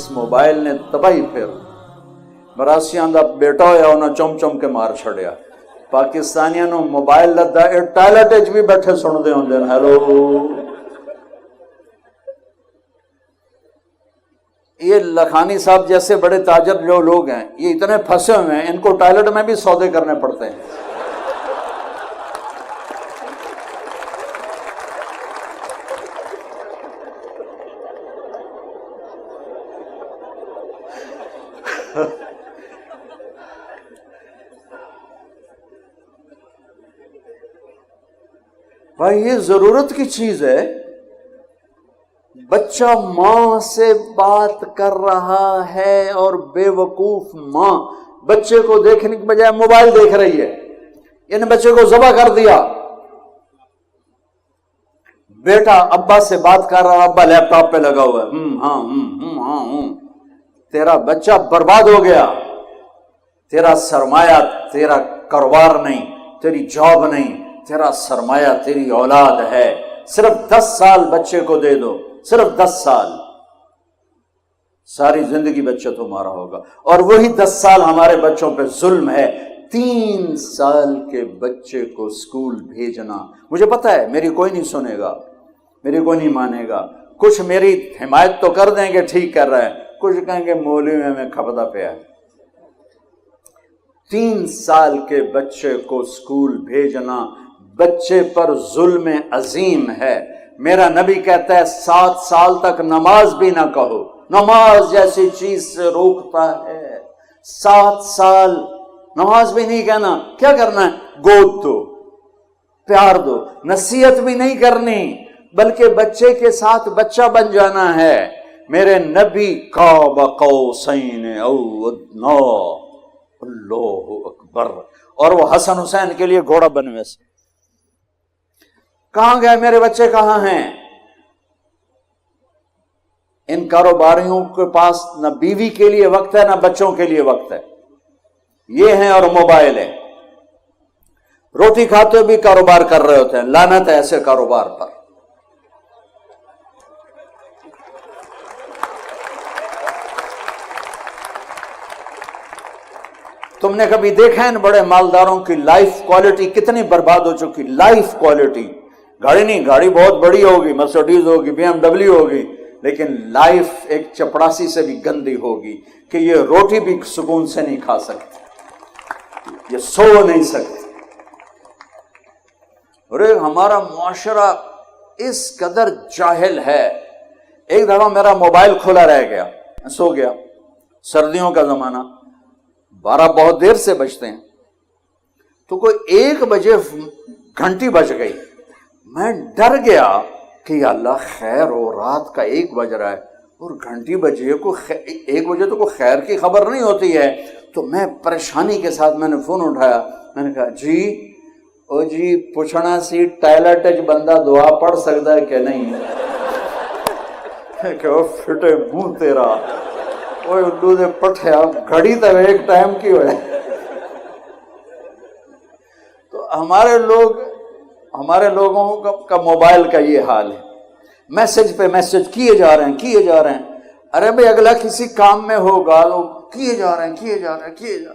اس mobile نے تباہی پھر براسیاں دا بیٹا ہویا انہاں چم چم کے مار چھڑیا. پاکستانیاں نو موبائل لدا اے ٹائلٹ وچ بھی بیٹھے سن دے ہوندے ہیں ہیلو. یہ لکھانی صاحب جیسے بڑے تاجر جو لوگ ہیں یہ اتنے پھنسے ہوئے ہیں ان کو ٹائلٹ میں بھی سودے کرنے پڑتے ہیں. بھائی یہ ضرورت کی چیز ہے. بچہ ماں سے بات کر رہا ہے اور بے وقوف ماں بچے کو دیکھنے کے بجائے موبائل دیکھ رہی ہے. یعنی بچے کو ذبح کر دیا. بیٹا ابا سے بات کر رہا, ابا لیپ ٹاپ پہ لگا ہوا ہے, ہاں. تیرا بچہ برباد ہو گیا. تیرا سرمایہ تیرا کاروبار نہیں, تیری جاب نہیں, تیرا سرمایہ تیری اولاد ہے. صرف 10 سال بچے کو دے دو, صرف 10 سال, ساری زندگی بچہ تمہارا ہوگا. اور وہی 10 سال ہمارے بچوں پہ ظلم ہے. 3 سال کے بچے کو اسکول بھیجنا, مجھے پتا ہے میری کوئی نہیں سنے گا, میری کوئی نہیں مانے گا. کچھ میری حمایت تو کر دیں گے ٹھیک کر رہا ہے, کچھ کہیں گے مولوی میں کھپتا پیا ہے. 3 سال کے بچے کو اسکول بھیجنا بچے پر ظلم عظیم ہے. میرا نبی کہتا ہے 7 سال تک نماز بھی نہ کہو, نماز جیسی چیز سے روکتا ہے. 7 سال نماز بھی نہیں کہنا. کیا کرنا ہے؟ گود دو, پیار دو, نصیحت بھی نہیں کرنی بلکہ بچے کے ساتھ بچہ بن جانا ہے. میرے نبی قاب قوسین او ادنا, اللہ اکبر. اور وہ حسن حسین کے لیے گھوڑا بنوے سے. کہاں گئے میرے بچے, کہاں ہیں؟ ان کاروباریوں کے پاس نہ بیوی کے لیے وقت ہے نہ بچوں کے لیے وقت ہے. یہ ہیں اور موبائل ہے. روٹی کھاتے ہوئے بھی کاروبار کر رہے ہوتے ہیں. لعنت ہے ایسے کاروبار پر. تم نے کبھی دیکھا ان بڑے مالداروں کی لائف کوالٹی کتنی برباد ہو چکی؟ لائف کوالٹی, گاڑی نہیں, گاڑی بہت بڑی ہوگی, مرسیڈیز ہوگی, BMW ہوگی, لیکن لائف ایک چپڑاسی سے بھی گندی ہوگی کہ یہ روٹی بھی سکون سے نہیں کھا سکتے, یہ سو نہیں سکتے. اور ہمارا معاشرہ اس قدر جاہل ہے. ایک دفعہ میرا موبائل کھلا رہ گیا, سو گیا, سردیوں کا زمانہ, 12 بہت دیر سے بجتے ہیں, تو کوئی 1 بجے گھنٹی بج گئی. میں ڈر گیا کہ یا اللہ خیر ہو, رات کا 1 بج رہا ہے اور گھنٹی بجی ہے, 1 بجے تو کوئی خیر کی خبر نہیں ہوتی ہے. تو میں پریشانی کے ساتھ میں نے فون اٹھایا, میں نے کہا جی او جی پوچھنا سی ٹائلٹ بندہ دعا پڑھ سکتا ہے کہ نہیں؟ کہ وہ فٹے منہ تیرا, وہ الو دے پٹھیا گھڑی تو ایک ٹائم کی ہوئے. تو ہمارے لوگوں کا موبائل کا یہ حال ہے. میسج پہ میسج کیے جا رہے ہیں. ارے بھائی اگلا کسی کام میں ہوگا, لوگ کیے جا رہے ہیں.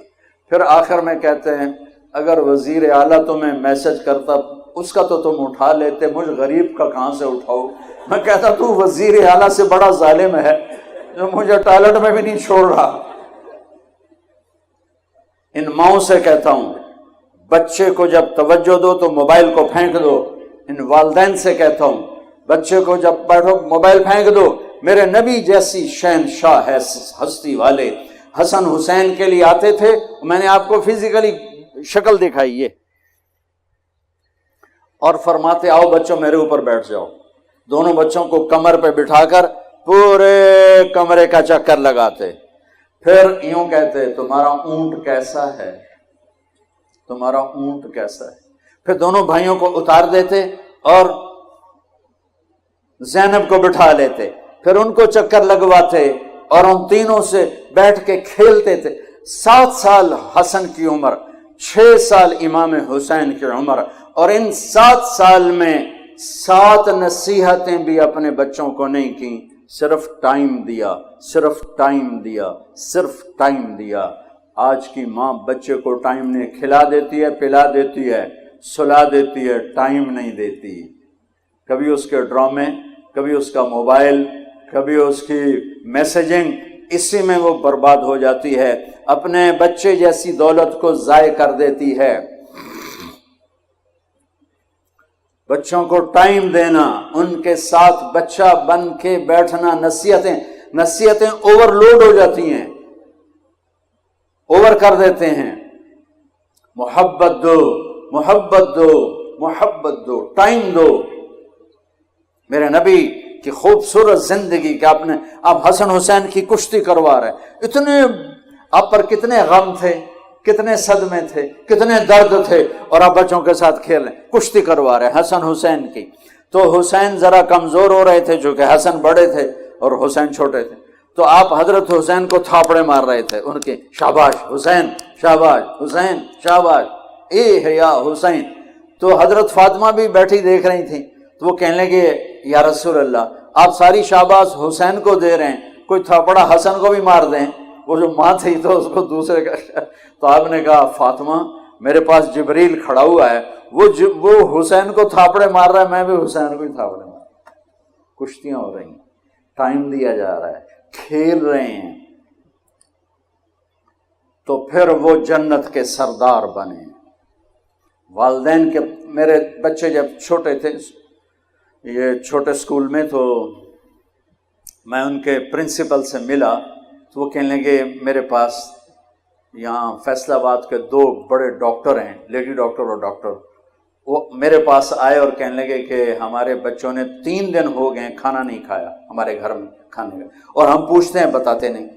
پھر آخر میں کہتے ہیں اگر وزیر اعلیٰ تمہیں میسج کرتا اس کا تو تم اٹھا لیتے, مجھ غریب کا کہاں سے اٹھاؤ. میں کہتا تو وزیر اعلیٰ سے بڑا ظالم ہے جو مجھے ٹائلٹ میں بھی نہیں چھوڑ رہا. ان ماؤں سے کہتا ہوں بچے کو جب توجہ دو تو موبائل کو پھینک دو. ان والدین سے کہتا ہوں بچے کو جب بیٹھو موبائل پھینک دو. میرے نبی جیسی شہنشاہ ہے ہستی والے حسن حسین کے لیے آتے تھے. میں نے آپ کو فزیکلی شکل دکھائی ہے, اور فرماتے آؤ بچوں میرے اوپر بیٹھ جاؤ. دونوں بچوں کو کمر پہ بٹھا کر پورے کمرے کا چکر لگاتے. پھر یوں کہتے تمہارا اونٹ کیسا ہے, تمہارا اونٹ کیسا ہے. پھر دونوں بھائیوں کو اتار دیتے اور زینب کو بٹھا لیتے. پھر ان کو چکر لگواتے اور ان تینوں سے بیٹھ کے کھیلتے تھے. 7 سال حسن کی عمر, 6 سال امام حسین کی عمر, اور ان 7 سال میں 7 نصیحتیں بھی اپنے بچوں کو نہیں کی. صرف ٹائم دیا، صرف ٹائم دیا، صرف ٹائم دیا۔ آج کی ماں بچے کو ٹائم نہیں، کھلا دیتی ہے، پلا دیتی ہے، سلا دیتی ہے، ٹائم نہیں دیتی۔ کبھی اس کے ڈرامے، کبھی اس کا موبائل، کبھی اس کی میسیجنگ، اسی میں وہ برباد ہو جاتی ہے، اپنے بچے جیسی دولت کو ضائع کر دیتی ہے۔ بچوں کو ٹائم دینا، ان کے ساتھ بچہ بن کے بیٹھنا، نصیحتیں اوور لوڈ ہو جاتی ہیں، اوور کر دیتے ہیں۔ محبت دو، محبت دو، محبت دو، ٹائم دو۔ میرے نبی کی خوبصورت زندگی کہ آپ حسن حسین کی کشتی کروا رہے، اتنے آپ پر کتنے غم تھے، کتنے صدمے تھے، کتنے درد تھے، اور آپ بچوں کے ساتھ کھیل رہے، کشتی کروا رہے حسن حسین کی۔ تو حسین ذرا کمزور ہو رہے تھے چونکہ حسن بڑے تھے اور حسین چھوٹے تھے، تو آپ حضرت حسین کو تھاپڑے مار رہے تھے ان کے، شاباش حسین، شاباش حسین، شاباش، اے ہے یا حسین۔ تو حضرت فاطمہ بھی بیٹھی دیکھ رہی تھیں، تو وہ کہنے لگے یا رسول اللہ آپ ساری شاباش حسین کو دے رہے ہیں، کوئی تھاپڑا حسن کو بھی مار دیں۔ وہ جو ماں تھی تو اس کو دوسرے کا، تو آپ نے کہا فاطمہ میرے پاس جبریل کھڑا ہوا ہے، وہ حسین کو تھاپڑے مار رہا ہے، میں بھی حسین کو ہی تھاپڑے مار رہا ہوں۔ کشتیاں ہو رہی ہیں، ٹائم دیا جا رہا ہے، کھیل رہے ہیں، تو پھر وہ جنت کے سردار بنے۔ والدین کے، میرے بچے جب چھوٹے تھے، یہ چھوٹے اسکول میں، تو میں ان کے پرنسپل سے ملا، تو وہ کہنے لگے میرے پاس یہاں فیصل آباد کے 2 بڑے ڈاکٹر ہیں، لیڈی ڈاکٹر اور ڈاکٹر، وہ میرے پاس آئے اور کہنے لگے کہ ہمارے بچوں نے 3 دن ہو گئے کھانا نہیں کھایا ہمارے گھر میں کھانے کا، اور ہم پوچھتے ہیں بتاتے نہیں،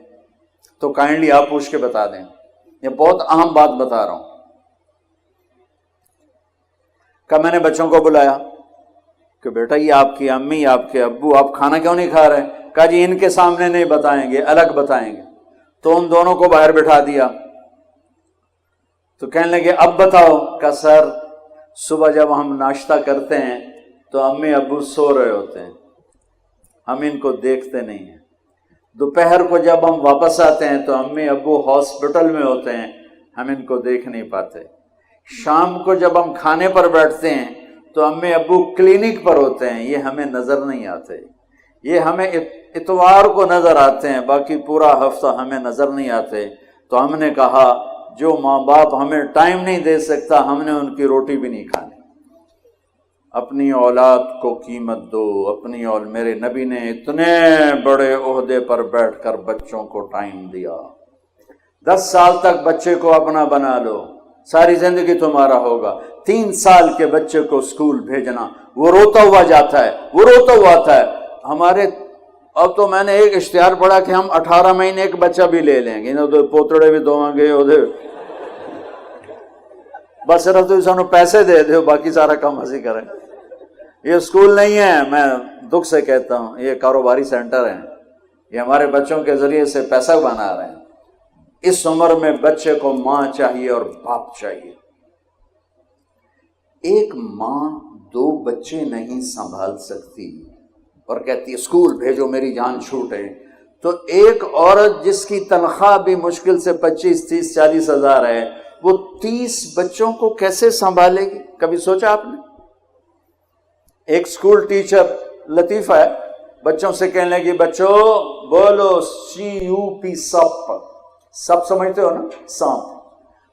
تو کائنڈلی آپ پوچھ کے بتا دیں، یہ بہت اہم بات بتا رہا ہوں۔ کہ میں نے بچوں کو بلایا کہ بیٹا یہ آپ کی امی، آپ کے ابو، آپ کھانا کیوں نہیں کھا رہے؟ کہا جی ان کے سامنے نہیں بتائیں گے، الگ بتائیں گے۔ تو ان دونوں کو باہر بٹھا دیا، تو کہنے لگے اب بتاؤ۔ کہ سر صبح جب ہم ناشتہ کرتے ہیں تو امی ابو سو رہے ہوتے ہیں، ہم ان کو دیکھتے نہیں ہیں۔ دوپہر کو جب ہم واپس آتے ہیں تو امی ابو ہاسپٹل میں ہوتے ہیں، ہم ان کو دیکھ نہیں پاتے۔ شام کو جب ہم کھانے پر بیٹھتے ہیں تو امی ابو کلینک پر ہوتے ہیں، یہ ہمیں نظر نہیں آتے، یہ ہمیں اتوار کو نظر آتے ہیں، باقی پورا ہفتہ ہمیں نظر نہیں آتے۔ تو ہم نے کہا جو ماں باپ ہمیں ٹائم نہیں دے سکتا، ہم نے ان کی روٹی بھی نہیں کھانی۔ اپنی اولاد کو قیمت دو، اپنی میرے نبی نے اتنے بڑے عہدے پر بیٹھ کر بچوں کو ٹائم دیا۔ 10 سال تک بچے کو اپنا بنا لو، ساری زندگی تمہارا ہوگا۔ 3 سال کے بچے کو اسکول بھیجنا، وہ روتا ہوا جاتا ہے، وہ روتا ہوا آتا ہے۔ ہمارے اب تو میں نے ایک اشتہار پڑھا کہ ہم 18 مہینے ایک بچہ بھی لے لیں گے، ادھر پوتڑے بھی دوں گے، ادھر بس صرف تو سانو پیسے دے دو، باقی سارا کام ہنسی کریں۔ یہ اسکول نہیں ہے، میں دکھ سے کہتا ہوں، یہ کاروباری سینٹر ہیں، یہ ہمارے بچوں کے ذریعے سے پیسہ بنا رہے ہیں۔ اس عمر میں بچے کو ماں چاہیے اور باپ چاہیے۔ ایک ماں 2 بچے نہیں سنبھال سکتی اور کہتی ہے اسکول بھیجو میری جان چھوٹے، تو ایک عورت جس کی تنخواہ بھی مشکل سے 25, 30, 40 ہزار ہے، وہ 30 بچوں کو کیسے سنبھالے گی؟ کبھی سوچا آپ نے؟ ایک اسکول ٹیچر لطیفہ ہے، بچوں سے کہنے لگی بچوں بولو CUP سپ، سپ سمجھتے ہو نا، سانپ،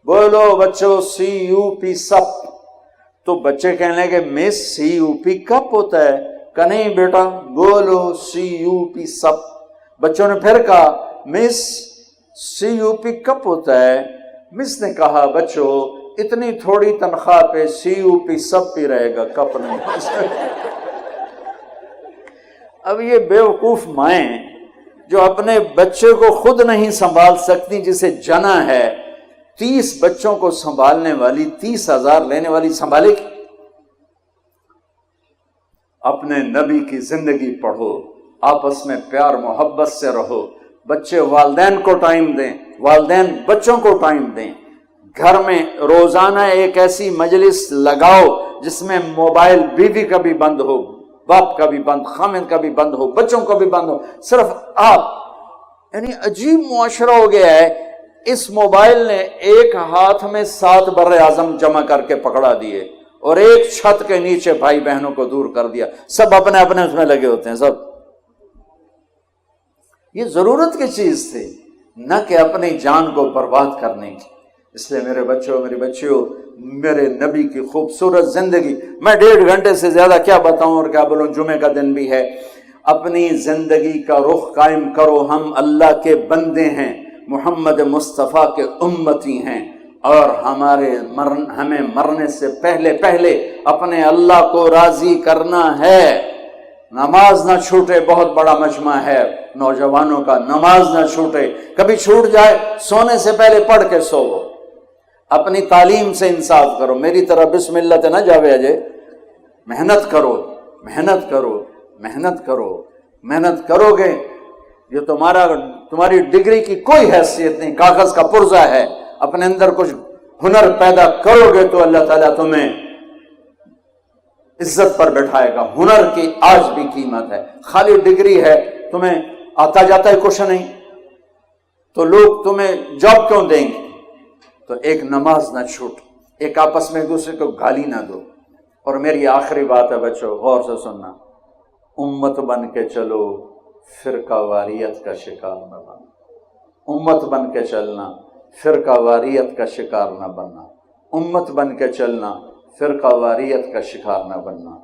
بولو بچوں CUP سپ۔ تو بچے کہنے لگے مس CUP کپ ہوتا ہے؟ کہ نہیں بیٹا بولو CUP سپ۔ بچوں نے پھر کہا مس CUP کپ ہوتا ہے۔ مس نے کہا بچوں اتنی تھوڑی تنخواہ پہ CUP سب پی رہے گا، کپ نہیں۔ اب یہ بیوقوف مائیں جو اپنے بچے کو خود نہیں سنبھال سکتی، جسے جنا ہے 30 بچوں کو سنبھالنے والی، 30,000 لینے والی، سنبھالے گی؟ اپنے نبی کی زندگی پڑھو، آپس میں پیار محبت سے رہو، بچے والدین کو ٹائم دیں، والدین بچوں کو ٹائم دیں۔ گھر میں روزانہ ایک ایسی مجلس لگاؤ جس میں موبائل بیوی کا بھی بند ہو، باپ کا بھی بند، خامد کا بھی بند ہو، بچوں کا بھی بند ہو، صرف آپ. یعنی عجیب معاشرہ ہو گیا ہے. اس موبائل نے ایک ہاتھ میں 7 بر اعظم جمع کر کے پکڑا دیے اور ایک چھت کے نیچے بھائی بہنوں کو دور کر دیا. سب اپنے اپنے اس میں لگے ہوتے ہیں سب. یہ ضرورت کی چیز تھی، نہ کہ اپنی جان کو برباد کرنے کی. اس لیے میرے بچوں، میری بچیوں، میرے نبی کی خوبصورت زندگی، میں 1.5 گھنٹے سے زیادہ کیا بتاؤں اور کیا بولوں، جمعے کا دن بھی ہے. اپنی زندگی کا رخ قائم کرو. ہم اللہ کے بندے ہیں، محمد مصطفیٰ کے امتی ہیں، اور ہمیں مرنے سے پہلے اپنے اللہ کو راضی کرنا ہے. نماز نہ چھوٹے، بہت بڑا مجمع ہے نوجوانوں کا. نماز نہ چھوٹے، کبھی چھوٹ جائے سونے سے پہلے پڑھ کے سوو. اپنی تعلیم سے انصاف کرو. میری طرح بسم اللہ تے نہ جاوے اجے. محنت کرو، محنت کرو، محنت کرو. محنت کرو گے، یہ تمہاری ڈگری کی کوئی حیثیت نہیں، کاغذ کا پرزہ ہے. اپنے اندر کچھ ہنر پیدا کرو گے تو اللہ تعالیٰ تمہیں عزت پر بٹھائے گا. ہنر کی آج بھی قیمت ہے. خالی ڈگری ہے، تمہیں آتا جاتا ہے کچھ نہیں، تو لوگ تمہیں جاب کیوں دیں گے؟ تو ایک نماز نہ چھوٹ، ایک آپس میں ایک دوسرے کو گالی نہ دو. اور میری آخری بات ہے بچوں، غور سے سننا، امت بن کے چلو، فرقہ واریت کا شکار نہ بننا. امت بن کے چلنا، فرقہ واریت کا شکار نہ بننا. امت بن کے چلنا، فرقہ واریت کا شکار نہ بننا.